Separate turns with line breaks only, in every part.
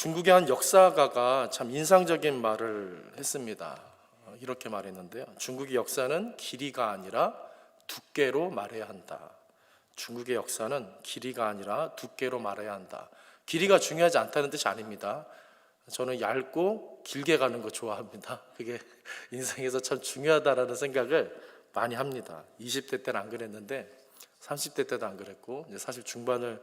중국의 한 역사가가 참 인상적인 말을 했습니다. 이렇게 말했는데요. 중국의 역사는 길이가 아니라 두께로 말해야 한다. 중국의 역사는 길이가 아니라 두께로 말해야 한다. 길이가 중요하지 않다는 뜻이 아닙니다. 저는 얇고 길게 가는 거 좋아합니다. 그게 인생에서 참 중요하다라는 생각을 많이 합니다. 20대 때는 안 그랬는데 30대 때도 안 그랬고 이제 사실 중반을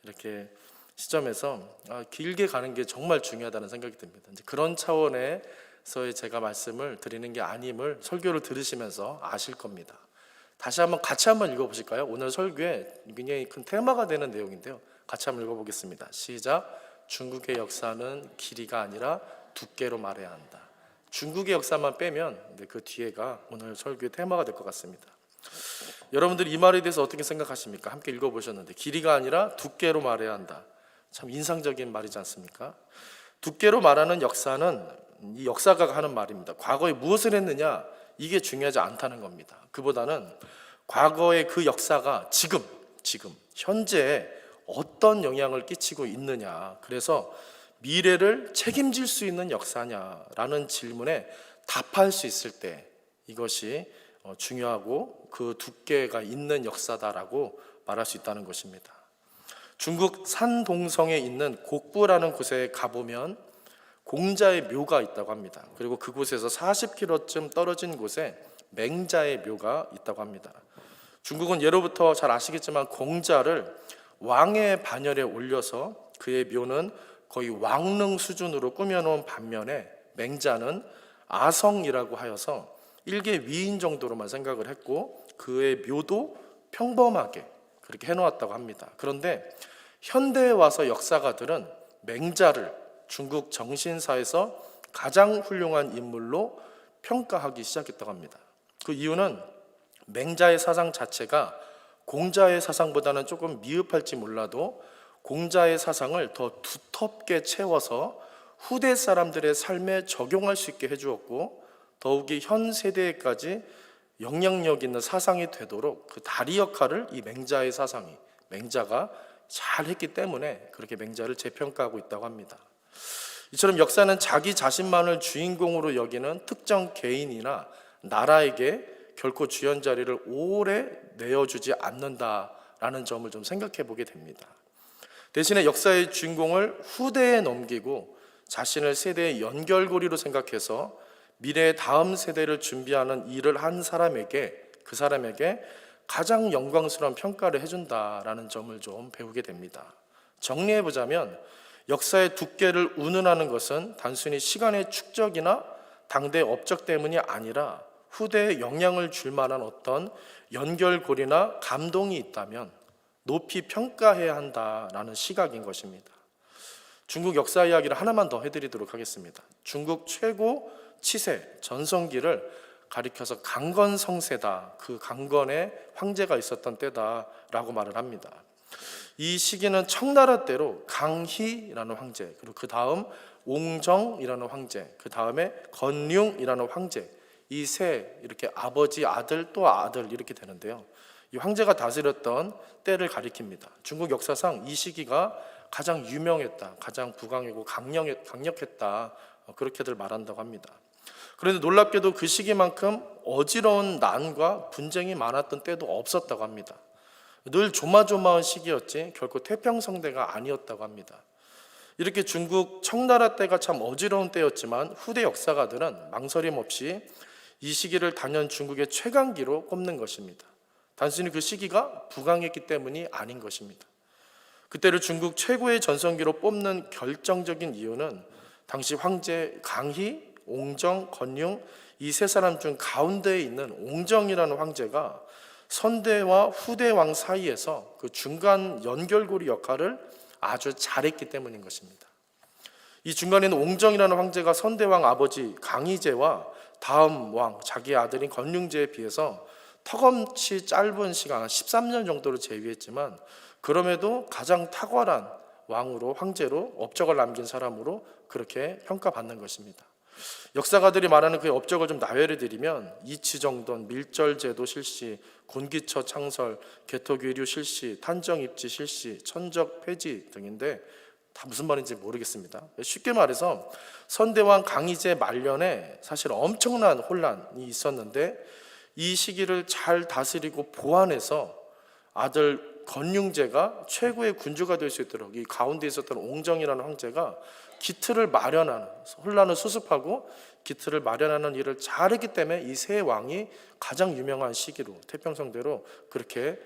이렇게 시점에서 길게 가는 게 정말 중요하다는 생각이 듭니다. 이제 그런 차원에서의 제가 말씀을 드리는 게 아님을 설교를 들으시면서 아실 겁니다. 다시 한번 같이 한번 읽어보실까요? 오늘 설교에 굉장히 큰 테마가 되는 내용인데요. 같이 한번 읽어보겠습니다. 시작. 중국의 역사는 길이가 아니라 두께로 말해야 한다. 중국의 역사만 빼면 그 뒤에가 오늘 설교의 테마가 될 것 같습니다. 여러분들 이 말에 대해서 어떻게 생각하십니까? 함께 읽어보셨는데 길이가 아니라 두께로 말해야 한다. 참 인상적인 말이지 않습니까? 두께로 말하는 역사는 이 역사가가 하는 말입니다. 과거에 무엇을 했느냐 이게 중요하지 않다는 겁니다. 그보다는 과거의 그 역사가 지금 현재에 어떤 영향을 끼치고 있느냐, 그래서 미래를 책임질 수 있는 역사냐라는 질문에 답할 수 있을 때 이것이 중요하고 그 두께가 있는 역사다라고 말할 수 있다는 것입니다. 중국 산동성에 있는 곡부라는 곳에 가보면 공자의 묘가 있다고 합니다. 그리고 그곳에서 40km쯤 떨어진 곳에 맹자의 묘가 있다고 합니다. 중국은 예로부터 잘 아시겠지만 공자를 왕의 반열에 올려서 그의 묘는 거의 왕릉 수준으로 꾸며놓은 반면에 맹자는 아성이라고 하여서 일개 위인 정도로만 생각을 했고 그의 묘도 평범하게 그렇게 해놓았다고 합니다. 그런데 현대에 와서 역사가들은 맹자를 중국 정신사에서 가장 훌륭한 인물로 평가하기 시작했다고 합니다. 그 이유는 맹자의 사상 자체가 공자의 사상보다는 조금 미흡할지 몰라도 공자의 사상을 더 두텁게 채워서 후대 사람들의 삶에 적용할 수 있게 해주었고 더욱이 현 세대에까지 영향력 있는 사상이 되도록 그 다리 역할을 이 맹자가 잘 했기 때문에 그렇게 맹자를 재평가하고 있다고 합니다. 이처럼 역사는 자기 자신만을 주인공으로 여기는 특정 개인이나 나라에게 결코 주연 자리를 오래 내어주지 않는다라는 점을 좀 생각해 보게 됩니다. 대신에 역사의 주인공을 후대에 넘기고 자신을 세대의 연결고리로 생각해서 미래의 다음 세대를 준비하는 일을 한 사람에게 그 사람에게 가장 영광스러운 평가를 해준다라는 점을 좀 배우게 됩니다. 정리해보자면 역사의 두께를 운운하는 것은 단순히 시간의 축적이나 당대의 업적 때문이 아니라 후대에 영향을 줄 만한 어떤 연결고리나 감동이 있다면 높이 평가해야 한다라는 시각인 것입니다. 중국 역사 이야기를 하나만 더 해드리도록 하겠습니다. 중국 최고 치세 전성기를 가리켜서 강건성세다, 그 강건의 황제가 있었던 때다라고 말을 합니다. 이 시기는 청나라 때로 강희라는 황제, 그리고 그 다음 옹정이라는 황제, 그 다음에 건륭이라는 황제, 이 세 이렇게 아버지 아들 또 아들 이렇게 되는데요. 이 황제가 다스렸던 때를 가리킵니다. 중국 역사상 이 시기가 가장 유명했다, 가장 부강하고 강력했다, 그렇게들 말한다고 합니다. 그런데 놀랍게도 그 시기만큼 어지러운 난과 분쟁이 많았던 때도 없었다고 합니다. 늘 조마조마한 시기였지 결코 태평성대가 아니었다고 합니다. 이렇게 중국 청나라 때가 참 어지러운 때였지만 후대 역사가들은 망설임 없이 이 시기를 단연 중국의 최강기로 꼽는 것입니다. 단순히 그 시기가 부강했기 때문이 아닌 것입니다. 그때를 중국 최고의 전성기로 뽑는 결정적인 이유는 당시 황제 강희, 옹정, 건륭 이 세 사람 중 가운데에 있는 옹정이라는 황제가 선대와 후대 왕 사이에서 그 중간 연결고리 역할을 아주 잘했기 때문인 것입니다. 이 중간에 있는 옹정이라는 황제가 선대왕 아버지 강희제와 다음 왕 자기의 아들인 건륭제에 비해서 턱없이 짧은 시간 13년 정도를 제위했지만 그럼에도 가장 탁월한 왕으로 황제로 업적을 남긴 사람으로 그렇게 평가받는 것입니다. 역사가들이 말하는 그의 업적을 좀 나열해 드리면 이치정돈, 밀절제도 실시, 군기처 창설, 개토교류 실시, 탄정입지 실시, 천적 폐지 등인데 다 무슨 말인지 모르겠습니다. 쉽게 말해서 선대왕 강희제 말년에 사실 엄청난 혼란이 있었는데 이 시기를 잘 다스리고 보완해서 아들 건융제가 최고의 군주가 될 수 있도록 이 가운데 있었던 옹정이라는 황제가 기틀을 마련하는, 혼란을 수습하고 기틀을 마련하는 일을 잘했기 때문에 이 세 왕이 가장 유명한 시기로 태평성대로 그렇게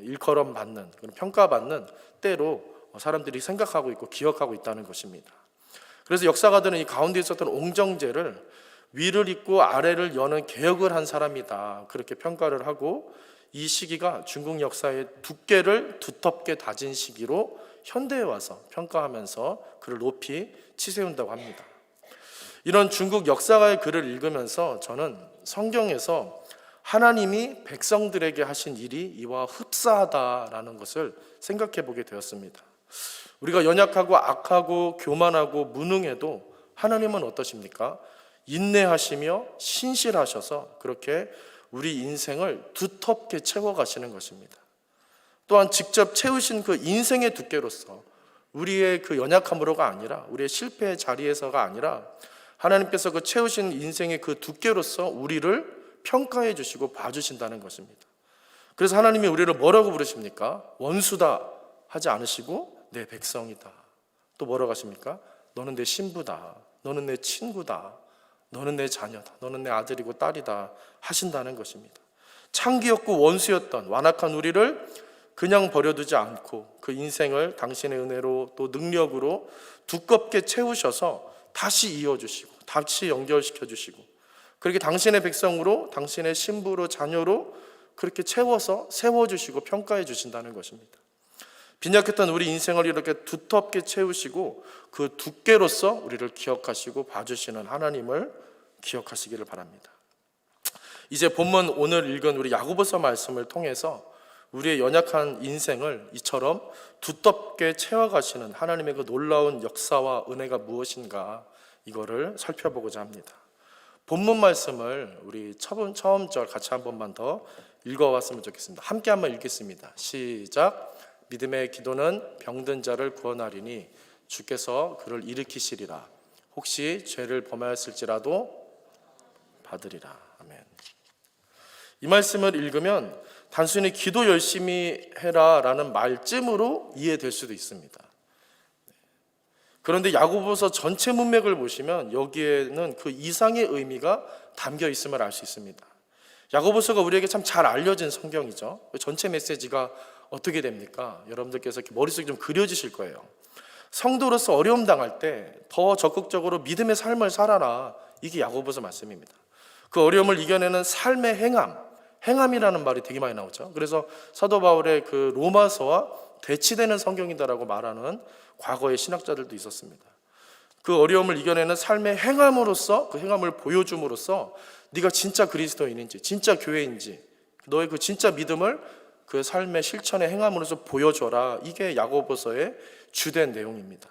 일컬음 받는, 평가받는 때로 사람들이 생각하고 있고 기억하고 있다는 것입니다. 그래서 역사가들은 이 가운데 있었던 옹정제를 위를 잇고 아래를 여는 개혁을 한 사람이다, 그렇게 평가를 하고 이 시기가 중국 역사의 두께를 두텁게 다진 시기로 현대에 와서 평가하면서 그를 높이 치세운다고 합니다. 이런 중국 역사가의 글을 읽으면서 저는 성경에서 하나님이 백성들에게 하신 일이 이와 흡사하다라는 것을 생각해 보게 되었습니다. 우리가 연약하고 악하고 교만하고 무능해도 하나님은 어떠십니까? 인내하시며 신실하셔서 그렇게 우리 인생을 두텁게 채워가시는 것입니다. 또한 직접 채우신 그 인생의 두께로서 우리의 그 연약함으로가 아니라, 우리의 실패의 자리에서가 아니라 하나님께서 그 채우신 인생의 그 두께로서 우리를 평가해 주시고 봐주신다는 것입니다. 그래서 하나님이 우리를 뭐라고 부르십니까? 원수다 하지 않으시고 내 백성이다. 또 뭐라고 하십니까? 너는 내 신부다, 너는 내 친구다, 너는 내 자녀다, 너는 내 아들이고 딸이다 하신다는 것입니다. 창기였고 원수였던 완악한 우리를 그냥 버려두지 않고 그 인생을 당신의 은혜로 또 능력으로 두껍게 채우셔서 다시 이어주시고 다시 연결시켜 주시고 그렇게 당신의 백성으로, 당신의 신부로, 자녀로 그렇게 채워서 세워주시고 평가해 주신다는 것입니다. 빈약했던 우리 인생을 이렇게 두텁게 채우시고 그 두께로서 우리를 기억하시고 봐주시는 하나님을 기억하시기를 바랍니다. 이제 본문 오늘 읽은 우리 야고보서 말씀을 통해서 우리의 연약한 인생을 이처럼 두텁게 채워가시는 하나님의 그 놀라운 역사와 은혜가 무엇인가, 이거를 살펴보고자 합니다. 본문 말씀을 우리 처음 절 같이 한 번만 더 읽어왔으면 좋겠습니다. 함께 한번 읽겠습니다. 시작. 믿음의 기도는 병든 자를 구원하리니 주께서 그를 일으키시리라. 혹시 죄를 범하였을지라도 받으리라. 아멘. 이 말씀을 읽으면 단순히 기도 열심히 해라 라는 말쯤으로 이해될 수도 있습니다. 그런데 야고보서 전체 문맥을 보시면 여기에는 그 이상의 의미가 담겨 있음을 알 수 있습니다. 야고보서가 우리에게 참 잘 알려진 성경이죠. 전체 메시지가 어떻게 됩니까? 여러분들께서 이렇게 머릿속에 좀 그려지실 거예요. 성도로서 어려움 당할 때 더 적극적으로 믿음의 삶을 살아라, 이게 야고보서 말씀입니다. 그 어려움을 이겨내는 삶의 행함이라는 말이 되게 많이 나오죠. 그래서 사도 바울의 그 로마서와 대치되는 성경이다라고 말하는 과거의 신학자들도 있었습니다. 그 어려움을 이겨내는 삶의 행함으로써, 그 행함을 보여줌으로써 네가 진짜 그리스도인인지, 진짜 교회인지, 너의 그 진짜 믿음을 그 삶의 실천의 행함으로써 보여줘라. 이게 야고보서의 주된 내용입니다.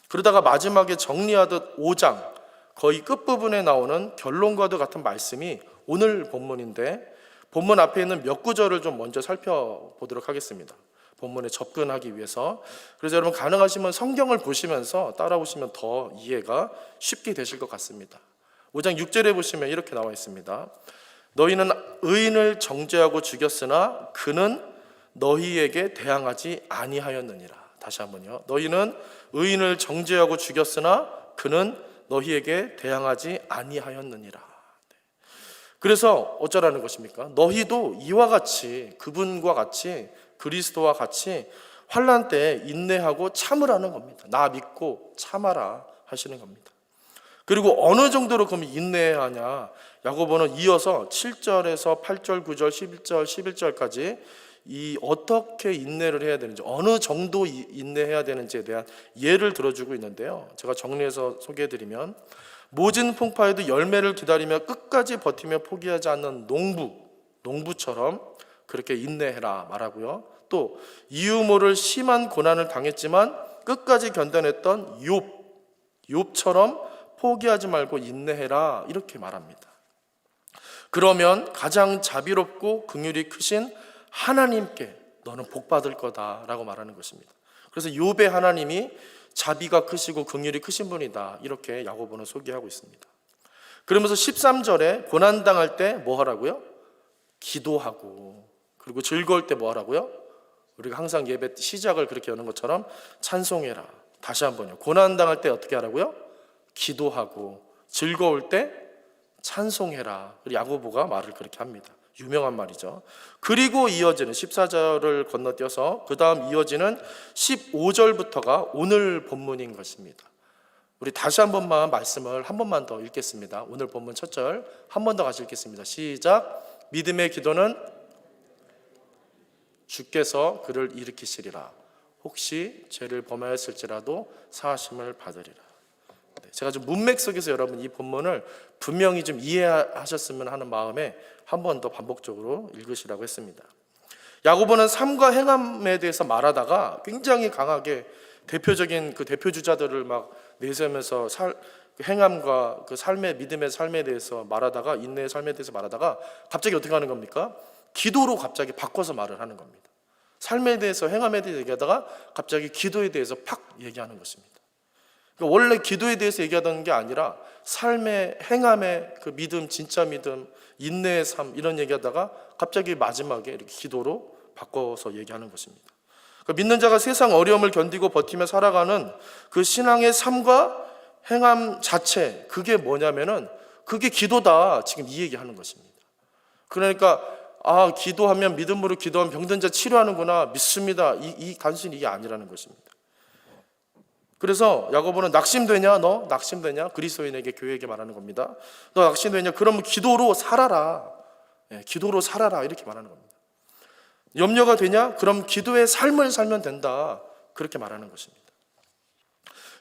그러다가 마지막에 정리하듯 5장 거의 끝부분에 나오는 결론과도 같은 말씀이 오늘 본문인데, 본문 앞에 있는 몇 구절을 좀 먼저 살펴보도록 하겠습니다. 본문에 접근하기 위해서. 그래서 여러분 가능하시면 성경을 보시면서 따라오시면 더 이해가 쉽게 되실 것 같습니다. 5장 6절에 보시면 이렇게 나와 있습니다. 너희는 의인을 정죄하고 죽였으나 그는 너희에게 대항하지 아니하였느니라. 다시 한번요. 너희는 의인을 정죄하고 죽였으나 그는 너희에게 대항하지 아니하였느니라. 그래서 어쩌라는 것입니까? 너희도 이와 같이, 그분과 같이, 그리스도와 같이 환난 때에 인내하고 참으라는 겁니다. 나 믿고 참아라 하시는 겁니다. 그리고 어느 정도로 그럼 인내해야 하냐? 야고보는 이어서 7절에서 8절, 9절, 11절, 11절까지 이 어떻게 인내를 해야 되는지, 어느 정도 인내해야 되는지에 대한 예를 들어주고 있는데요. 제가 정리해서 소개해드리면, 모진 풍파에도 열매를 기다리며 끝까지 버티며 포기하지 않는 농부처럼 그렇게 인내해라 말하고요. 또 이유 모를 심한 고난을 당했지만 끝까지 견뎌냈던 욥처럼 포기하지 말고 인내해라, 이렇게 말합니다. 그러면 가장 자비롭고 긍휼이 크신 하나님께 너는 복 받을 거다라고 말하는 것입니다. 그래서 욥의 하나님이 자비가 크시고 긍휼이 크신 분이다. 이렇게 야고보는 소개하고 있습니다. 그러면서 13절에 고난당할 때 뭐 하라고요? 기도하고, 그리고 즐거울 때 뭐 하라고요? 우리가 항상 예배 시작을 그렇게 여는 것처럼 찬송해라. 다시 한번요. 고난당할 때 어떻게 하라고요? 기도하고, 즐거울 때 찬송해라. 야고보가 말을 그렇게 합니다. 유명한 말이죠. 그리고 이어지는 14절을 건너뛰어서 그 다음 이어지는 15절부터가 오늘 본문인 것입니다. 우리 다시 한 번만 말씀을 한 번만 더 읽겠습니다. 오늘 본문 첫 절 한 번 더 같이 읽겠습니다. 시작. 믿음의 기도는 주께서 그를 일으키시리라. 혹시 죄를 범하였을지라도 사하심을 받으리라. 제가 좀 문맥 속에서 여러분 이 본문을 분명히 좀 이해하셨으면 하는 마음에 한 번 더 반복적으로 읽으시라고 했습니다. 야고보는 삶과 행함에 대해서 말하다가 굉장히 강하게 대표적인 그 대표주자들을 막 내세우면서 행함과 그 삶의 믿음의 삶에 대해서 말하다가, 인내의 삶에 대해서 말하다가 갑자기 어떻게 하는 겁니까? 기도로 갑자기 바꿔서 말을 하는 겁니다. 삶에 대해서, 행함에 대해서 얘기하다가 갑자기 기도에 대해서 팍 얘기하는 것입니다. 그러니까 원래 기도에 대해서 얘기하던 게 아니라 삶의, 행함의 그 믿음, 진짜 믿음, 인내의 삶, 이런 얘기하다가 갑자기 마지막에 이렇게 기도로 바꿔서 얘기하는 것입니다. 그러니까 믿는 자가 세상 어려움을 견디고 버티며 살아가는 그 신앙의 삶과 행함 자체, 그게 뭐냐면은 그게 기도다, 지금 이 얘기하는 것입니다. 그러니까 기도하면, 믿음으로 기도하면 병든 자 치료하는구나, 믿습니다, 이 단순히 이게 아니라는 것입니다. 그래서 야고보는 낙심되냐? 너 낙심되냐? 그리스도인에게, 교회에게 말하는 겁니다. 너 낙심되냐? 그러면 기도로 살아라. 기도로 살아라, 이렇게 말하는 겁니다. 염려가 되냐? 그럼 기도의 삶을 살면 된다, 그렇게 말하는 것입니다.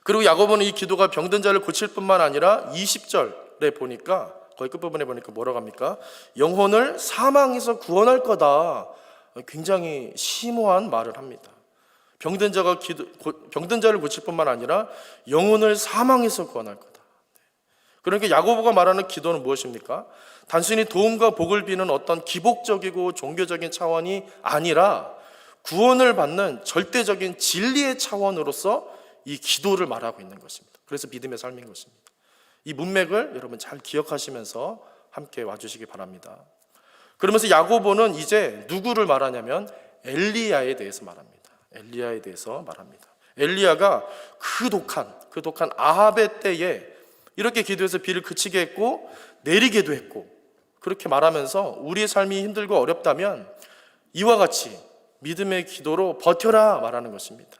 그리고 야고보는 이 기도가 병든 자를 고칠 뿐만 아니라 20절에 보니까, 거의 끝부분에 보니까 뭐라고 합니까? 영혼을 사망에서 구원할 거다. 굉장히 심오한 말을 합니다. 병든 자를 고칠 뿐만 아니라 영혼을 사망에서 구원할 거다. 그러니까 야고보가 말하는 기도는 무엇입니까? 단순히 도움과 복을 비는 어떤 기복적이고 종교적인 차원이 아니라 구원을 받는 절대적인 진리의 차원으로서 이 기도를 말하고 있는 것입니다. 그래서 믿음의 삶인 것입니다. 이 문맥을 여러분 잘 기억하시면서 함께 와주시기 바랍니다. 그러면서 야고보는 이제 누구를 말하냐면 엘리야에 대해서 말합니다. 엘리야에 대해서 말합니다. 엘리야가 그 독한 아합의 때에 이렇게 기도해서 비를 그치게 했고 내리게도 했고, 그렇게 말하면서 우리의 삶이 힘들고 어렵다면 이와 같이 믿음의 기도로 버텨라 말하는 것입니다.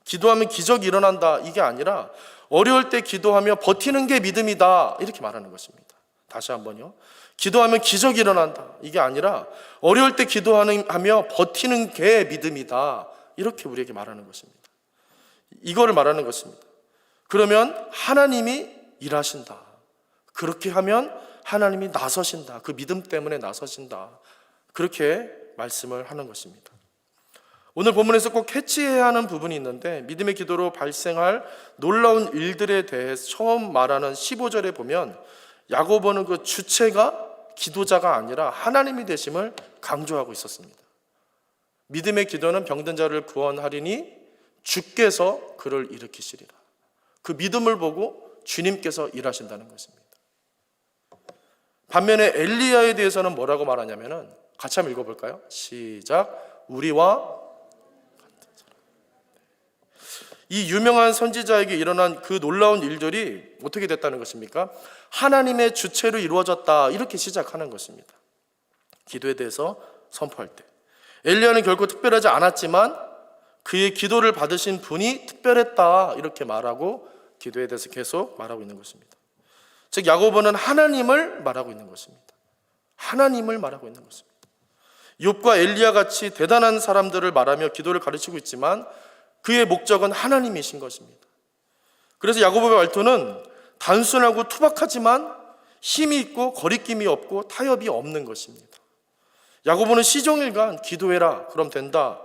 기도하면 기적이 일어난다, 이게 아니라 어려울 때 기도하며 버티는 게 믿음이다, 이렇게 말하는 것입니다. 다시 한번요. 기도하면 기적이 일어난다, 이게 아니라 어려울 때 기도하며 버티는 게 믿음이다, 이렇게 우리에게 말하는 것입니다. 이거를 말하는 것입니다. 그러면 하나님이 일하신다. 그렇게 하면 하나님이 나서신다. 그 믿음 때문에 나서신다. 그렇게 말씀을 하는 것입니다. 오늘 본문에서 꼭 캐치해야 하는 부분이 있는데, 믿음의 기도로 발생할 놀라운 일들에 대해서 처음 말하는 15절에 보면 야고보는 그 주체가 기도자가 아니라 하나님이 되심을 강조하고 있었습니다. 믿음의 기도는 병든 자를 구원하리니 주께서 그를 일으키시리라. 그 믿음을 보고 주님께서 일하신다는 것입니다. 반면에 엘리야에 대해서는 뭐라고 말하냐면은, 같이 한번 읽어볼까요? 시작. 우리와 이 유명한 선지자에게 일어난 그 놀라운 일들이 어떻게 됐다는 것입니까? 하나님의 주체로 이루어졌다, 이렇게 시작하는 것입니다. 기도에 대해서 선포할 때 엘리야는 결코 특별하지 않았지만 그의 기도를 받으신 분이 특별했다, 이렇게 말하고 기도에 대해서 계속 말하고 있는 것입니다. 즉 야고보는 하나님을 말하고 있는 것입니다. 하나님을 말하고 있는 것입니다. 욥과 엘리야 같이 대단한 사람들을 말하며 기도를 가르치고 있지만 그의 목적은 하나님이신 것입니다. 그래서 야고보의 말투는 단순하고 투박하지만 힘이 있고 거리낌이 없고 타협이 없는 것입니다. 야고보는 시종일관 기도해라 그럼 된다,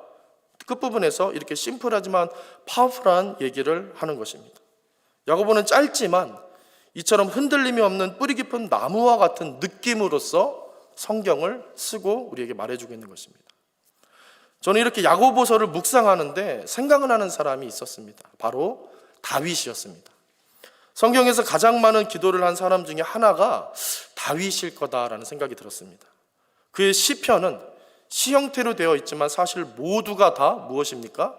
끝부분에서 이렇게 심플하지만 파워풀한 얘기를 하는 것입니다. 야고보는 짧지만 이처럼 흔들림이 없는 뿌리 깊은 나무와 같은 느낌으로서 성경을 쓰고 우리에게 말해주고 있는 것입니다. 저는 이렇게 야고보서를 묵상하는데 생각나는 사람이 있었습니다. 바로 다윗이었습니다. 성경에서 가장 많은 기도를 한 사람 중에 하나가 다윗일 거다라는 생각이 들었습니다. 그의 시편은 시 형태로 되어 있지만 사실 모두가 다 무엇입니까?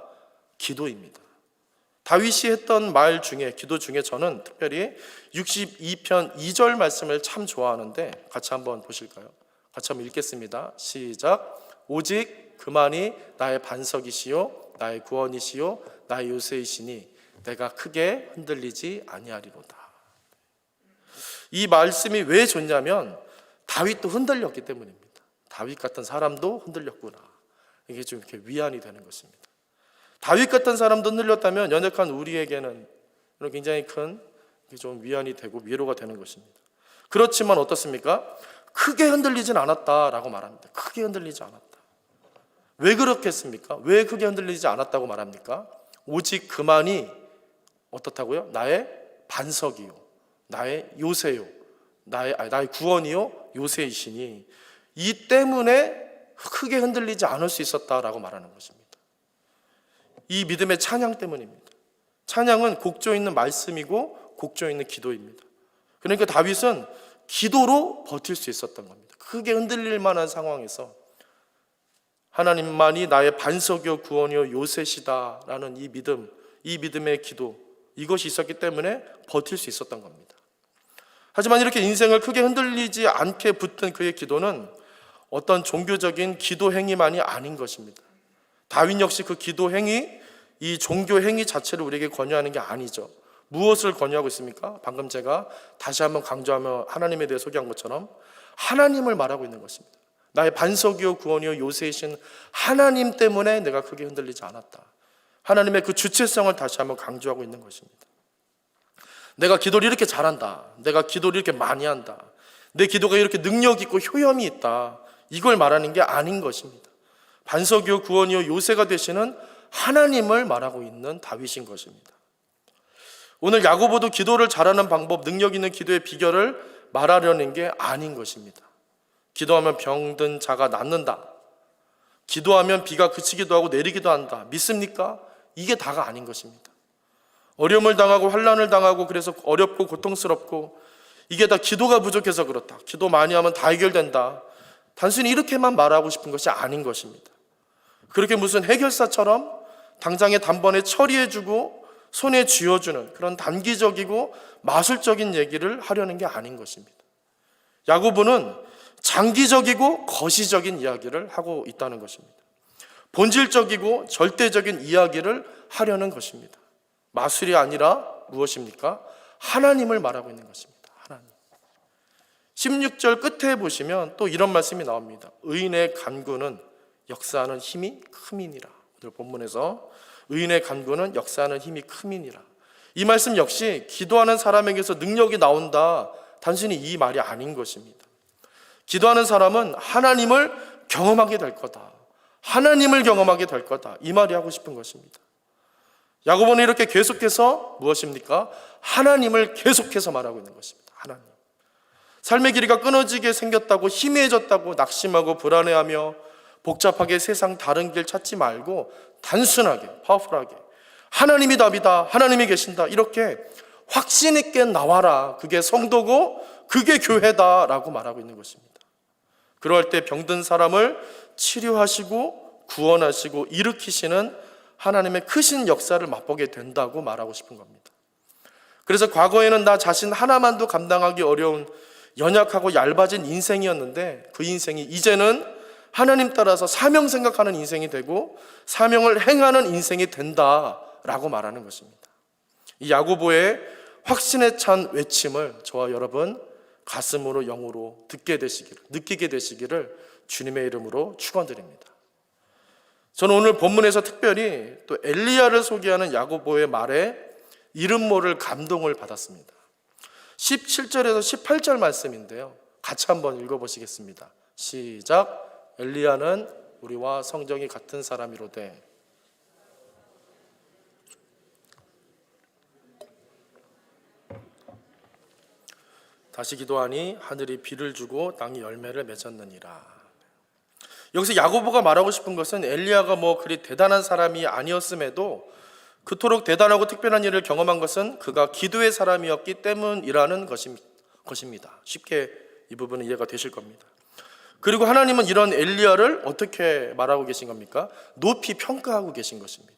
기도입니다. 다윗이 했던 말 중에, 기도 중에 저는 특별히 62편 2절 말씀을 참 좋아하는데 같이 한번 보실까요? 같이 한번 읽겠습니다. 시작. 오직 그만이 나의 반석이시요 나의 구원이시요 나의 요새이시니 내가 크게 흔들리지 아니하리로다. 이 말씀이 왜 좋냐면 다윗도 흔들렸기 때문입니다. 다윗 같은 사람도 흔들렸구나. 이게 좀 이렇게 위안이 되는 것입니다. 다윗 같은 사람도 흔들렸다면 연약한 우리에게는 굉장히 큰 좀 위안이 되고 위로가 되는 것입니다. 그렇지만 어떻습니까? 크게 흔들리진 않았다라고 말합니다. 크게 흔들리지 않았다. 왜 그렇겠습니까? 왜 크게 흔들리지 않았다고 말합니까? 오직 그만이 어떻다고요? 나의 반석이요, 나의 요새요, 나의 구원이요, 요새이시니 이 때문에 크게 흔들리지 않을 수 있었다라고 말하는 것입니다. 이 믿음의 찬양 때문입니다. 찬양은 곡조 있는 말씀이고 곡조 있는 기도입니다. 그러니까 다윗은 기도로 버틸 수 있었던 겁니다. 크게 흔들릴 만한 상황에서 하나님만이 나의 반석이요 구원이요 요새시다라는 이 믿음, 이 믿음의 기도, 이것이 있었기 때문에 버틸 수 있었던 겁니다. 하지만 이렇게 인생을 크게 흔들리지 않게 붙든 그의 기도는 어떤 종교적인 기도 행위만이 아닌 것입니다. 다윗 역시 그 기도 행위, 이 종교 행위 자체를 우리에게 권유하는 게 아니죠. 무엇을 권유하고 있습니까? 방금 제가 다시 한번 강조하며 하나님에 대해 소개한 것처럼 하나님을 말하고 있는 것입니다. 나의 반석이요 구원이요 요새이신 하나님 때문에 내가 크게 흔들리지 않았다. 하나님의 그 주체성을 다시 한번 강조하고 있는 것입니다. 내가 기도를 이렇게 잘한다. 내가 기도를 이렇게 많이 한다. 내 기도가 이렇게 능력 있고 효염이 있다. 이걸 말하는 게 아닌 것입니다. 반석이요 구원이요 요새가 되시는 하나님을 말하고 있는 다윗인 것입니다. 오늘 야고보도 기도를 잘하는 방법, 능력 있는 기도의 비결을 말하려는 게 아닌 것입니다. 기도하면 병든 자가 낫는다. 기도하면 비가 그치기도 하고 내리기도 한다. 믿습니까? 이게 다가 아닌 것입니다. 어려움을 당하고 환난을 당하고 그래서 어렵고 고통스럽고 이게 다 기도가 부족해서 그렇다. 기도 많이 하면 다 해결된다. 단순히 이렇게만 말하고 싶은 것이 아닌 것입니다. 그렇게 무슨 해결사처럼 당장에 단번에 처리해주고 손에 쥐어주는 그런 단기적이고 마술적인 얘기를 하려는 게 아닌 것입니다. 야고보는 장기적이고 거시적인 이야기를 하고 있다는 것입니다. 본질적이고 절대적인 이야기를 하려는 것입니다. 마술이 아니라 무엇입니까? 하나님을 말하고 있는 것입니다. 하나님. 16절 끝에 보시면 또 이런 말씀이 나옵니다. 의인의 간구는 역사하는 힘이 크미니라. 오늘 본문에서 의인의 간구는 역사하는 힘이 크미니라. 이 말씀 역시 기도하는 사람에게서 능력이 나온다. 단순히 이 말이 아닌 것입니다. 기도하는 사람은 하나님을 경험하게 될 거다. 하나님을 경험하게 될 거다. 이 말이 하고 싶은 것입니다. 야고보는 이렇게 계속해서 무엇입니까? 하나님을 계속해서 말하고 있는 것입니다. 하나님. 삶의 길이가 끊어지게 생겼다고 희미해졌다고 낙심하고 불안해하며 복잡하게 세상 다른 길 찾지 말고 단순하게 파워풀하게 하나님이 답이다. 하나님이 계신다. 이렇게 확신 있게 나와라. 그게 성도고 그게 교회다라고 말하고 있는 것입니다. 그럴 때 병든 사람을 치료하시고 구원하시고 일으키시는 하나님의 크신 역사를 맛보게 된다고 말하고 싶은 겁니다. 그래서 과거에는 나 자신 하나만도 감당하기 어려운 연약하고 얇아진 인생이었는데 그 인생이 이제는 하나님 따라서 사명 생각하는 인생이 되고 사명을 행하는 인생이 된다라고 말하는 것입니다. 이 야고보의 확신에 찬 외침을 저와 여러분 가슴으로 영으로 듣게 되시기를, 느끼게 되시기를 주님의 이름으로 축원드립니다. 저는 오늘 본문에서 특별히 또 엘리야를 소개하는 야고보의 말에 이름 모를 감동을 받았습니다. 17절에서 18절 말씀인데요. 같이 한번 읽어보시겠습니다. 시작. 엘리야는 우리와 성정이 같은 사람이로되 다시 기도하니 하늘이 비를 주고 땅이 열매를 맺었느니라. 여기서 야고보가 말하고 싶은 것은 엘리야가 그리 대단한 사람이 아니었음에도 그토록 대단하고 특별한 일을 경험한 것은 그가 기도의 사람이었기 때문이라는 것입니다. 쉽게 이 부분은 이해가 되실 겁니다. 그리고 하나님은 이런 엘리야를 어떻게 말하고 계신 겁니까? 높이 평가하고 계신 것입니다.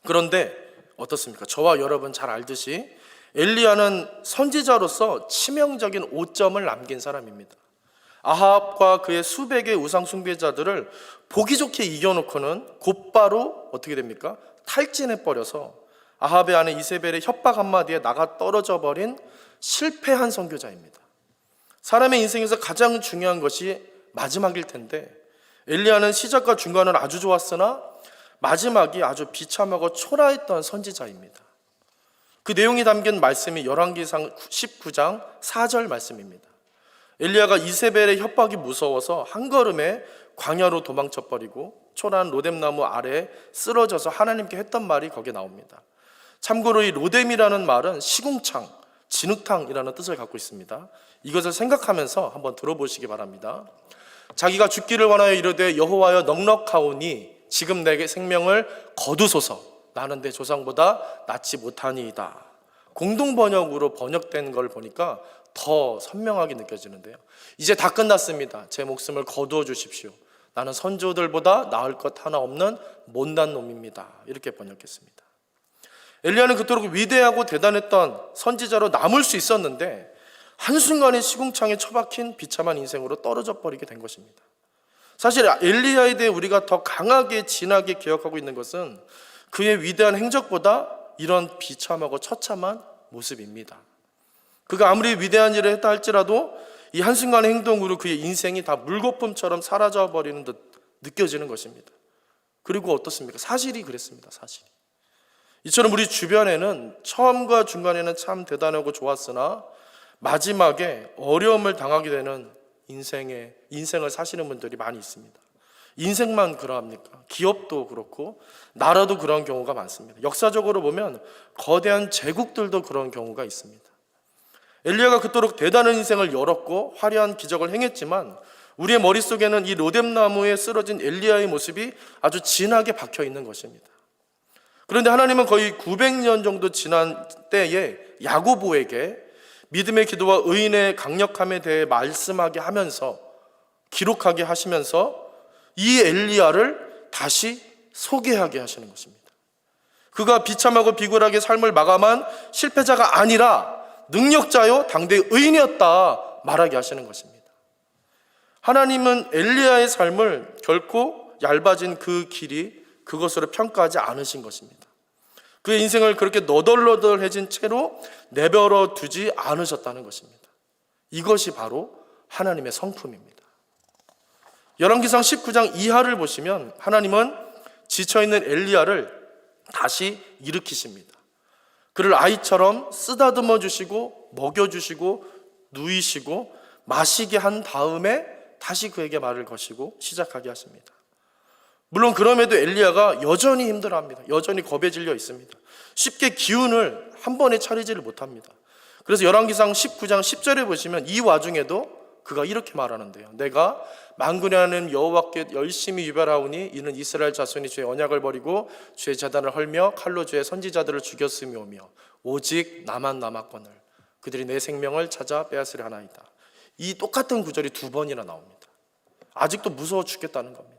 그런데 어떻습니까? 저와 여러분 잘 알듯이 엘리야는 선지자로서 치명적인 오점을 남긴 사람입니다. 아합과 그의 수백의 우상 숭배자들을 보기 좋게 이겨놓고는 곧바로 어떻게 됩니까? 탈진해버려서 아합의 아내 이세벨의 협박 한마디에 나가 떨어져 버린 실패한 선교자입니다. 사람의 인생에서 가장 중요한 것이 마지막일 텐데 엘리야는 시작과 중간은 아주 좋았으나 마지막이 아주 비참하고 초라했던 선지자입니다. 그 내용이 담긴 말씀이 열왕기상 19장 4절 말씀입니다. 엘리야가 이세벨의 협박이 무서워서 한 걸음에 광야로 도망쳐버리고 초라한 로뎀나무 아래에 쓰러져서 하나님께 했던 말이 거기에 나옵니다. 참고로 이 로뎀이라는 말은 시궁창, 진흙탕이라는 뜻을 갖고 있습니다. 이것을 생각하면서 한번 들어보시기 바랍니다. 자기가 죽기를 원하여 이르되 여호와여 넉넉하오니 지금 내게 생명을 거두소서. 나는 내 조상보다 낫지 못하니이다. 공동 번역으로 번역된 걸 보니까 더 선명하게 느껴지는데요. 이제 다 끝났습니다. 제 목숨을 거두어 주십시오. 나는 선조들보다 나을 것 하나 없는 못난 놈입니다. 이렇게 번역했습니다. 엘리야는 그토록 위대하고 대단했던 선지자로 남을 수 있었는데 한순간에 시궁창에 처박힌 비참한 인생으로 떨어져 버리게 된 것입니다. 사실 엘리야에 대해 우리가 더 강하게 진하게 기억하고 있는 것은 그의 위대한 행적보다 이런 비참하고 처참한 모습입니다. 그가 아무리 위대한 일을 했다 할지라도 이 한순간의 행동으로 그의 인생이 다 물거품처럼 사라져버리는 듯 느껴지는 것입니다. 그리고 어떻습니까? 사실이 그랬습니다. 사실이. 이처럼 우리 주변에는 처음과 중간에는 참 대단하고 좋았으나 마지막에 어려움을 당하게 되는 인생을 사시는 분들이 많이 있습니다. 인생만 그러합니까? 기업도 그렇고 나라도 그런 경우가 많습니다. 역사적으로 보면 거대한 제국들도 그런 경우가 있습니다. 엘리야가 그토록 대단한 인생을 열었고 화려한 기적을 행했지만 우리의 머릿속에는 이 로뎀나무에 쓰러진 엘리야의 모습이 아주 진하게 박혀 있는 것입니다. 그런데 하나님은 거의 900년 정도 지난 때에 야고보에게 믿음의 기도와 의인의 강력함에 대해 말씀하게 하면서 기록하게 하시면서 이 엘리야를 다시 소개하게 하시는 것입니다. 그가 비참하고 비굴하게 삶을 마감한 실패자가 아니라 능력자요 당대의 의인이었다 말하게 하시는 것입니다. 하나님은 엘리야의 삶을 결코 얇아진 그 길이 그것으로 평가하지 않으신 것입니다. 그의 인생을 그렇게 너덜너덜해진 채로 내버려 두지 않으셨다는 것입니다. 이것이 바로 하나님의 성품입니다. 열왕기상 19장 이하를 보시면 하나님은 지쳐있는 엘리야를 다시 일으키십니다. 그를 아이처럼 쓰다듬어 주시고 먹여주시고 누이시고 마시게 한 다음에 다시 그에게 말을 거시고 시작하게 하십니다. 물론 그럼에도 엘리야가 여전히 힘들어합니다. 여전히 겁에 질려 있습니다. 쉽게 기운을 한 번에 차리지를 못합니다. 그래서 열왕기상 19장 10절에 보시면 이 와중에도 그가 이렇게 말하는데요. 내가 만군의 하나님 여호와께 열심히 유별하오니 이는 이스라엘 자손이 주의 언약을 버리고 주의 제단을 헐며 칼로 주의 선지자들을 죽였음이오며 오직 나만 남았거늘 그들이 내 생명을 찾아 빼앗으려 하나이다. 이 똑같은 구절이 두 번이나 나옵니다. 아직도 무서워 죽겠다는 겁니다.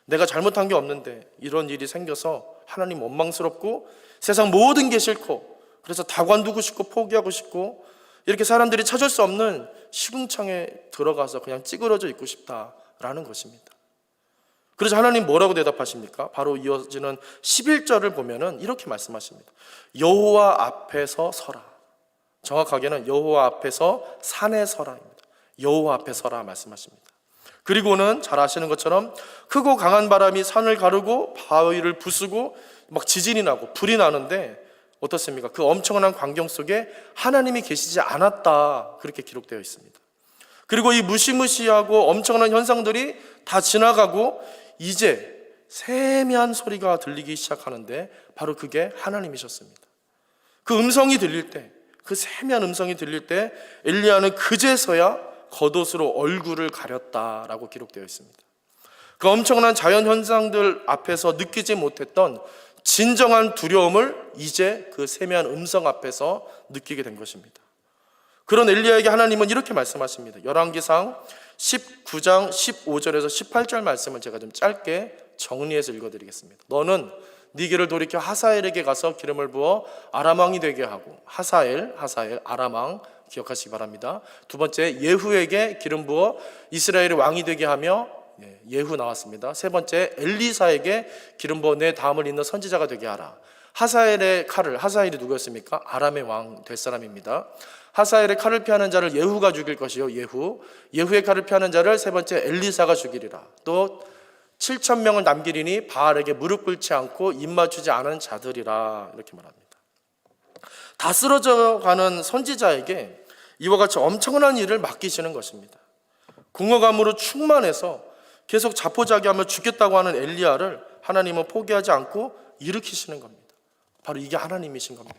내가 잘못한 게 없는데 이런 일이 생겨서 하나님 원망스럽고 세상 모든 게 싫고 그래서 다 관두고 싶고 포기하고 싶고 이렇게 사람들이 찾을 수 없는 시궁창에 들어가서 그냥 찌그러져 있고 싶다라는 것입니다. 그래서 하나님 뭐라고 대답하십니까? 바로 이어지는 11절을 보면은 이렇게 말씀하십니다. 여호와 앞에서 서라. 정확하게는 여호와 앞에서 산에 서라입니다. 여호와 앞에 서라 말씀하십니다. 그리고는 잘 아시는 것처럼 크고 강한 바람이 산을 가르고 바위를 부수고 막 지진이 나고 불이 나는데 어떻습니까? 그 엄청난 광경 속에 하나님이 계시지 않았다 그렇게 기록되어 있습니다. 그리고 이 무시무시하고 엄청난 현상들이 다 지나가고 이제 세미한 소리가 들리기 시작하는데 바로 그게 하나님이셨습니다. 그 음성이 들릴 때, 그 세미한 음성이 들릴 때 엘리야는 그제서야 겉옷으로 얼굴을 가렸다라고 기록되어 있습니다. 그 엄청난 자연 현상들 앞에서 느끼지 못했던 진정한 두려움을 이제 그 세미한 음성 앞에서 느끼게 된 것입니다. 그런 엘리야에게 하나님은 이렇게 말씀하십니다. 열왕기상 19장 15절에서 18절 말씀을 제가 좀 짧게 정리해서 읽어드리겠습니다. 너는 네 길을 돌이켜 하사엘에게 가서 기름을 부어 아람 왕이 되게 하고, 하사엘 아람 왕 기억하시기 바랍니다. 두 번째, 예후에게 기름 부어 이스라엘의 왕이 되게 하며, 예후 나왔습니다. 세 번째, 엘리사에게 기름 부어 내 다음을 잇는 선지자가 되게 하라. 하사엘의 칼을, 하사엘이 누구였습니까? 아람의 왕 될 사람입니다. 하사엘의 칼을 피하는 자를 예후가 죽일 것이요, 예후의 칼을 피하는 자를 세 번째 엘리사가 죽이리라. 또 7,000명을 남기리니 바알에게 무릎 꿇지 않고 입 맞추지 않은 자들이라, 이렇게 말합니다. 다 쓰러져 가는 선지자에게 이와 같이 엄청난 일을 맡기시는 것입니다. 공허감으로 충만해서 계속 자포자기하며 죽겠다고 하는 엘리야를 하나님은 포기하지 않고 일으키시는 겁니다. 바로 이게 하나님이신 겁니다.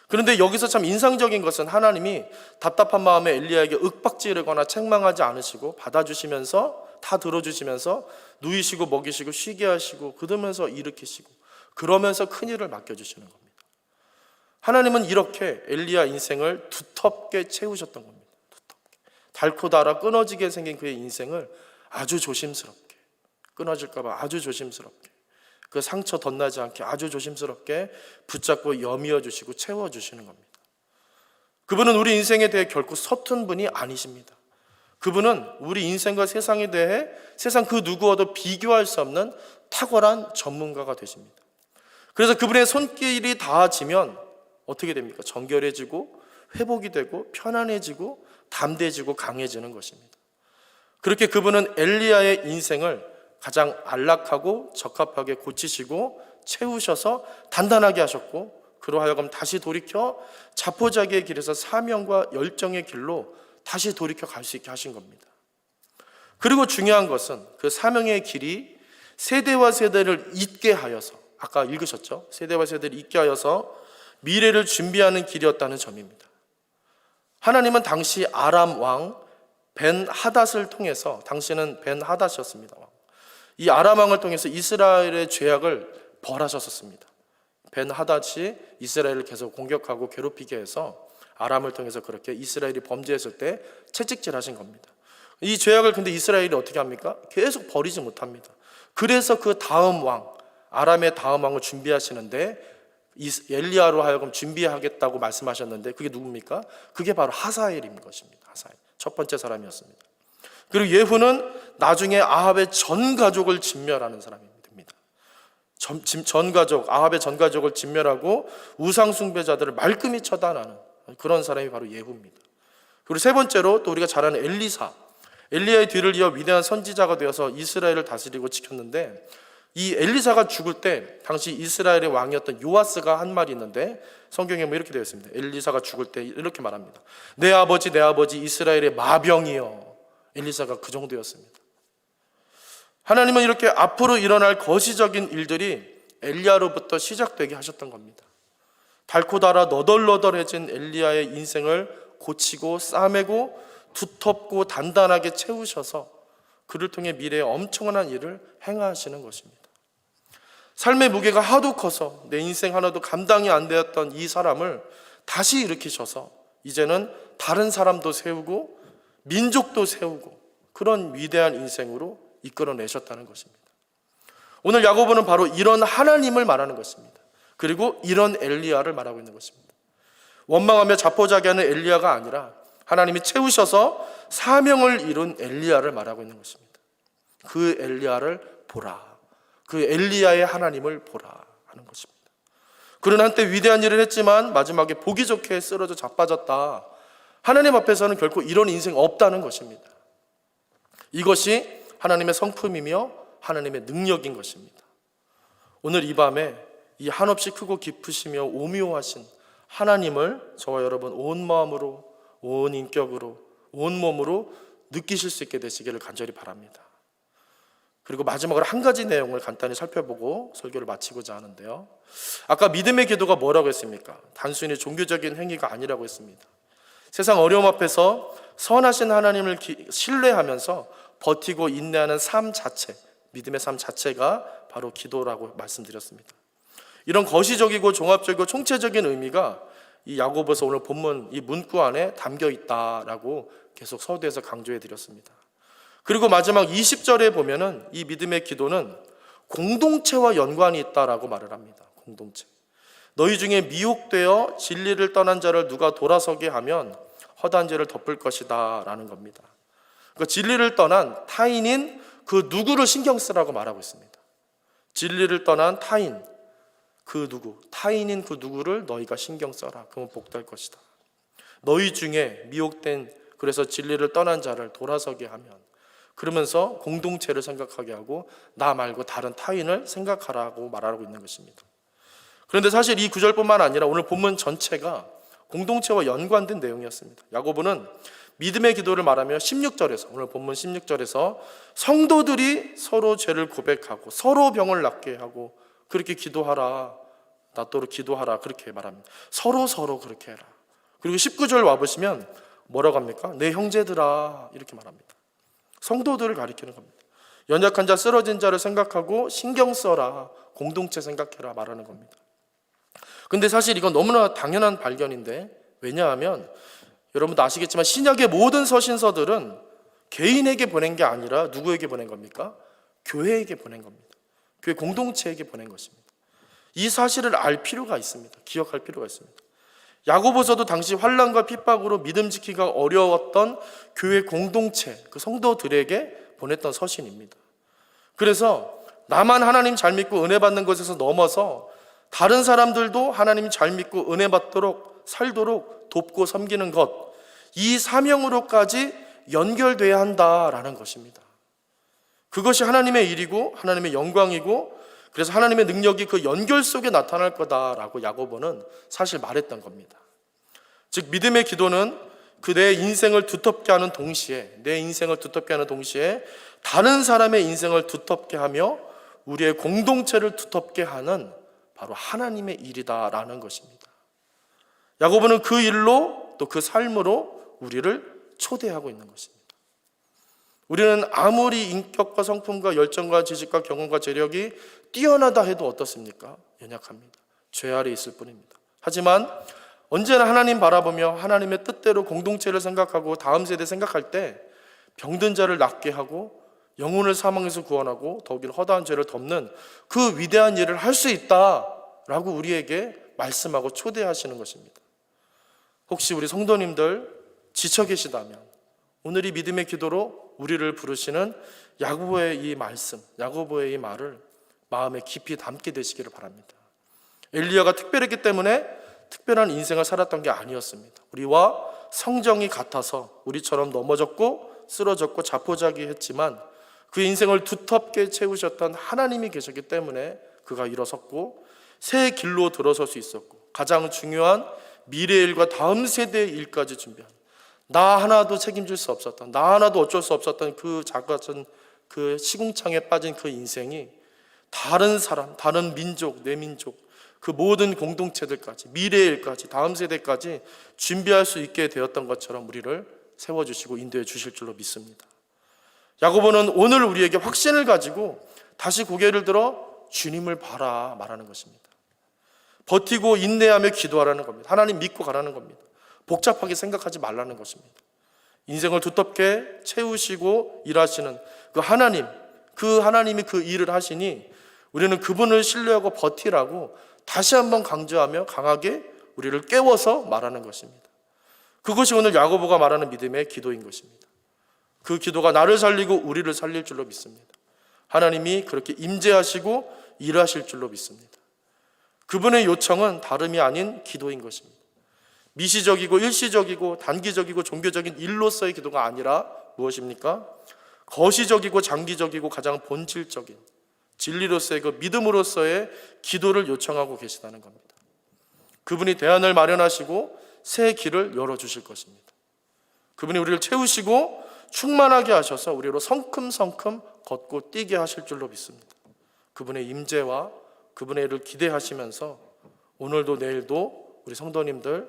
그런데 여기서 참 인상적인 것은 하나님이 답답한 마음에 엘리야에게 윽박지르거나 책망하지 않으시고 받아주시면서, 다 들어주시면서 누이시고 먹이시고 쉬게 하시고 그러면서 일으키시고 그러면서 큰일을 맡겨주시는 겁니다. 하나님은 이렇게 엘리야 인생을 두텁게 채우셨던 겁니다. 두텁게. 닳고 닳아 끊어지게 생긴 그의 인생을 아주 조심스럽게, 끊어질까 봐 아주 조심스럽게, 그 상처 덧나지 않게 아주 조심스럽게 붙잡고 여미어 주시고 채워 주시는 겁니다. 그분은 우리 인생에 대해 결코 서툰 분이 아니십니다. 그분은 우리 인생과 세상에 대해 세상 그 누구와도 비교할 수 없는 탁월한 전문가가 되십니다. 그래서 그분의 손길이 닿아지면 어떻게 됩니까? 정결해지고 회복이 되고 편안해지고 담대해지고 강해지는 것입니다. 그렇게 그분은 엘리야의 인생을 가장 안락하고 적합하게 고치시고 채우셔서 단단하게 하셨고, 그로 하여금 다시 돌이켜 자포자기의 길에서 사명과 열정의 길로 다시 돌이켜 갈 수 있게 하신 겁니다. 그리고 중요한 것은 그 사명의 길이 세대와 세대를 잇게 하여서, 아까 읽으셨죠? 세대와 세대를 잇게 하여서 미래를 준비하는 길이었다는 점입니다. 하나님은 당시 아람 왕 벤 하닷을 통해서, 당시는 벤 하닷이었습니다. 이 아람 왕을 통해서 이스라엘의 죄악을 벌하셨었습니다. 벤 하닷이 이스라엘을 계속 공격하고 괴롭히게 해서 아람을 통해서 그렇게 이스라엘이 범죄했을 때 채찍질하신 겁니다. 이 죄악을 근데 이스라엘이 어떻게 합니까? 계속 버리지 못합니다. 그래서 그 다음 왕, 아람의 다음 왕을 준비하시는데 엘리야로 하여금 준비하겠다고 말씀하셨는데 그게 누굽니까? 그게 바로 하사엘인 것입니다. 하사엘, 첫 번째 사람이었습니다. 그리고 예후는 나중에 아합의 전 가족을 진멸하는 사람이 됩니다. 아합의 전 가족을 진멸하고 우상 숭배자들을 말끔히 처단하는 그런 사람이 바로 예후입니다. 그리고 세 번째로 또 우리가 잘 아는 엘리사, 엘리야의 뒤를 이어 위대한 선지자가 되어서 이스라엘을 다스리고 지켰는데, 이 엘리사가 죽을 때 당시 이스라엘의 왕이었던 요아스가 한 말이 있는데 성경에 뭐 이렇게 되어 있습니다. 엘리사가 죽을 때 이렇게 말합니다. 내 아버지 이스라엘의 마병이여. 엘리사가 그 정도였습니다. 하나님은 이렇게 앞으로 일어날 거시적인 일들이 엘리야로부터 시작되게 하셨던 겁니다. 닳고 닳아 너덜너덜해진 엘리야의 인생을 고치고 싸매고 두텁고 단단하게 채우셔서 그를 통해 미래에 엄청난 일을 행하시는 것입니다. 삶의 무게가 하도 커서 내 인생 하나도 감당이 안 되었던 이 사람을 다시 일으키셔서 이제는 다른 사람도 세우고 민족도 세우고 그런 위대한 인생으로 이끌어내셨다는 것입니다. 오늘 야고보는 바로 이런 하나님을 말하는 것입니다. 그리고 이런 엘리야를 말하고 있는 것입니다. 원망하며 자포자기하는 엘리야가 아니라 하나님이 채우셔서 사명을 이룬 엘리야를 말하고 있는 것입니다. 그 엘리야를 보라, 그 엘리야의 하나님을 보라 하는 것입니다. 그는 한때 위대한 일을 했지만 마지막에 보기 좋게 쓰러져 자빠졌다. 하나님 앞에서는 결코 이런 인생 없다는 것입니다. 이것이 하나님의 성품이며 하나님의 능력인 것입니다. 오늘 이 밤에 이 한없이 크고 깊으시며 오묘하신 하나님을 저와 여러분 온 마음으로, 온 인격으로, 온 몸으로 느끼실 수 있게 되시기를 간절히 바랍니다. 그리고 마지막으로 한 가지 내용을 간단히 살펴보고 설교를 마치고자 하는데요. 아까 믿음의 기도가 뭐라고 했습니까? 단순히 종교적인 행위가 아니라고 했습니다. 세상 어려움 앞에서 선하신 하나님을 신뢰하면서 버티고 인내하는 삶 자체, 믿음의 삶 자체가 바로 기도라고 말씀드렸습니다. 이런 거시적이고 종합적이고 총체적인 의미가 이 야고보서 오늘 본문 이 문구 안에 담겨 있다라고 계속 서두에서 강조해 드렸습니다. 그리고 마지막 20절에 보면은 이 믿음의 기도는 공동체와 연관이 있다라고 말을 합니다. 공동체. 너희 중에 미혹되어 진리를 떠난 자를 누가 돌아서게 하면 허다한 죄를 덮을 것이다 라는 겁니다. 그러니까 진리를 떠난 타인인 그 누구를 신경 쓰라고 말하고 있습니다. 진리를 떠난 타인, 그 누구, 타인인 그 누구를 너희가 신경 써라. 그러면 복될 것이다. 너희 중에 미혹된, 그래서 진리를 떠난 자를 돌아서게 하면, 그러면서 공동체를 생각하게 하고 나 말고 다른 타인을 생각하라고 말하고 있는 것입니다. 그런데 사실 이 구절뿐만 아니라 오늘 본문 전체가 공동체와 연관된 내용이었습니다. 야고보는 믿음의 기도를 말하며 16절에서, 오늘 본문 16절에서 성도들이 서로 죄를 고백하고 서로 병을 낫게 하고 그렇게 기도하라, 낫도록 기도하라, 그렇게 말합니다. 서로 그렇게 해라. 그리고 19절 와보시면 뭐라고 합니까? 내 형제들아, 이렇게 말합니다. 성도들을 가리키는 겁니다. 연약한 자, 쓰러진 자를 생각하고 신경 써라, 공동체 생각해라 말하는 겁니다. 근데 사실 이건 너무나 당연한 발견인데, 왜냐하면 여러분도 아시겠지만 신약의 모든 서신서들은 개인에게 보낸 게 아니라 누구에게 보낸 겁니까? 교회에게 보낸 겁니다. 교회 공동체에게 보낸 것입니다. 이 사실을 알 필요가 있습니다. 기억할 필요가 있습니다. 야고보서도 당시 환난과 핍박으로 믿음 지키기가 어려웠던 교회 공동체, 그 성도들에게 보냈던 서신입니다. 그래서 나만 하나님 잘 믿고 은혜 받는 것에서 넘어서 다른 사람들도 하나님 잘 믿고 은혜 받도록 살도록 돕고 섬기는 것, 이 사명으로까지 연결돼야 한다라는 것입니다. 그것이 하나님의 일이고 하나님의 영광이고, 그래서 하나님의 능력이 그 연결 속에 나타날 거다라고 야고보는 사실 말했던 겁니다. 즉 믿음의 기도는 그 내 인생을 두텁게 하는 동시에, 내 인생을 두텁게 하는 동시에 다른 사람의 인생을 두텁게 하며 우리의 공동체를 두텁게 하는 바로 하나님의 일이다라는 것입니다. 야고보는 그 일로 또 그 삶으로 우리를 초대하고 있는 것입니다. 우리는 아무리 인격과 성품과 열정과 지식과 경험과 재력이 뛰어나다 해도 어떻습니까? 연약합니다. 죄 아래 있을 뿐입니다. 하지만 언제나 하나님 바라보며 하나님의 뜻대로 공동체를 생각하고 다음 세대 생각할 때 병든 자를 낫게 하고 영혼을 사망에서 구원하고 더욱이 허다한 죄를 덮는 그 위대한 일을 할 수 있다라고 우리에게 말씀하고 초대하시는 것입니다. 혹시 우리 성도님들 지쳐 계시다면 오늘 이 믿음의 기도로 우리를 부르시는 야고보의 이 말씀, 야고보의 이 말을 마음에 깊이 담게 되시기를 바랍니다. 엘리야가 특별했기 때문에 특별한 인생을 살았던 게 아니었습니다. 우리와 성정이 같아서 우리처럼 넘어졌고 쓰러졌고 자포자기했지만 그 인생을 두텁게 채우셨던 하나님이 계셨기 때문에 그가 일어섰고 새 길로 들어설 수 있었고, 가장 중요한 미래의 일과 다음 세대의 일까지 준비한, 나 하나도 책임질 수 없었던, 나 하나도 어쩔 수 없었던 그 작은 그 시궁창에 빠진 그 인생이 다른 사람, 다른 민족, 내 민족, 그 모든 공동체들까지, 미래의 일까지, 다음 세대까지 준비할 수 있게 되었던 것처럼 우리를 세워주시고 인도해 주실 줄로 믿습니다. 야고보는 오늘 우리에게 확신을 가지고 다시 고개를 들어 주님을 바라 말하는 것입니다. 버티고 인내하며 기도하라는 겁니다. 하나님 믿고 가라는 겁니다. 복잡하게 생각하지 말라는 것입니다. 인생을 두텁게 채우시고 일하시는 그 하나님, 그 하나님이 그 일을 하시니 우리는 그분을 신뢰하고 버티라고 다시 한번 강조하며 강하게 우리를 깨워서 말하는 것입니다. 그것이 오늘 야고보가 말하는 믿음의 기도인 것입니다. 그 기도가 나를 살리고 우리를 살릴 줄로 믿습니다. 하나님이 그렇게 임재하시고 일하실 줄로 믿습니다. 그분의 요청은 다름이 아닌 기도인 것입니다. 미시적이고 일시적이고 단기적이고 종교적인 일로서의 기도가 아니라 무엇입니까? 거시적이고 장기적이고 가장 본질적인 진리로서의 그 믿음으로서의 기도를 요청하고 계시다는 겁니다. 그분이 대안을 마련하시고 새 길을 열어주실 것입니다. 그분이 우리를 채우시고 충만하게 하셔서 우리로 성큼성큼 걷고 뛰게 하실 줄로 믿습니다. 그분의 임재와 그분의 일을 기대하시면서 오늘도 내일도 우리 성도님들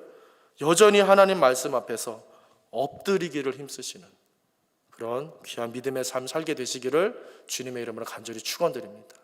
여전히 하나님 말씀 앞에서 엎드리기를 힘쓰시는 그런 귀한 믿음의 삶 살게 되시기를 주님의 이름으로 간절히 축원드립니다.